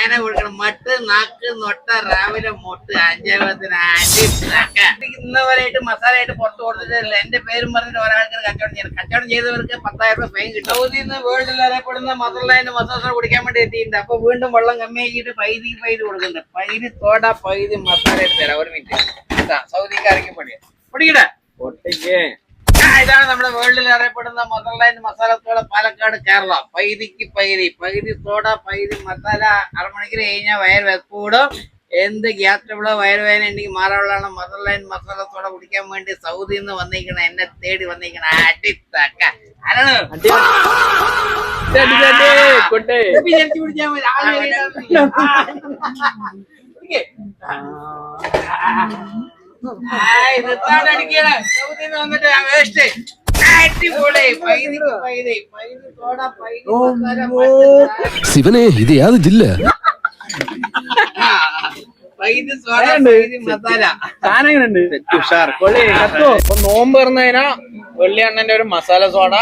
ചായന കൊടുക്കണം. മട്ട് നാക്ക് നൊട്ട രാവിലെ മൊട്ട് 5 ഇന്ന് വരെയായിട്ട് മസാല ആയിട്ട് പുറത്ത് കൊടുത്തിട്ടില്ല. എന്റെ പേരും പറഞ്ഞിട്ട് ഒരാൾക്ക് കച്ചവടം ചെയ്യണം. കച്ചവടം ചെയ്തവർക്ക് 10,000 രൂപ ഫൈൻ കിട്ടും. സൗദിയിൽ നിന്ന് വേൾഡിൽ അറിയപ്പെടുന്ന മദർലാൻഡ് മസാല കുടിക്കാൻ വേണ്ടി എത്തിയിട്ടുണ്ട്. അപ്പൊ വീണ്ടും വെള്ളം കമ്മിയാക്കിയിട്ട് പൈതി കൊടുക്കുന്നുണ്ട്. പൈതി തോട പൈതി മസാല എടുത്ത് തരാം. ഒരു മിനിറ്റ്. സൗദിക്കാർക്ക് പൊടിക്കട്ടെ. ഇതാണ് നമ്മുടെ വേൾഡിൽ അറിയപ്പെടുന്ന മദർലാൻഡ് മസാലത്തോട, പാലക്കാട്, കേരള. പൈതിക്ക് പൈതി തോട പൈതി മസാല. അരമണിക്കൂർ കഴിഞ്ഞാൽ വയർ വെക്കൂടും. എന്ത് ഗ്യാസ് ട്രബിളോ വയറുവേദന ഉണ്ടെങ്കിൽ മാറാനുള്ളതാണ്. മദർലാൻഡ് മസാലത്തോടെ കുടിക്കാൻ വേണ്ടി സൗദിയിൽ നിന്ന് വന്നിരിക്കണ, എന്നെ തേടി വന്നിരിക്കണ. അടിത്തക്ക ആരാണ്? വന്നിട്ട് വേസ്റ്റ് ശിവനെ ഇത് യാത് ജില്ല നോമ്പ് പറഞ്ഞതിനാ വെള്ളി അണ്ണന്റെ ഒരു മസാല സോഡ.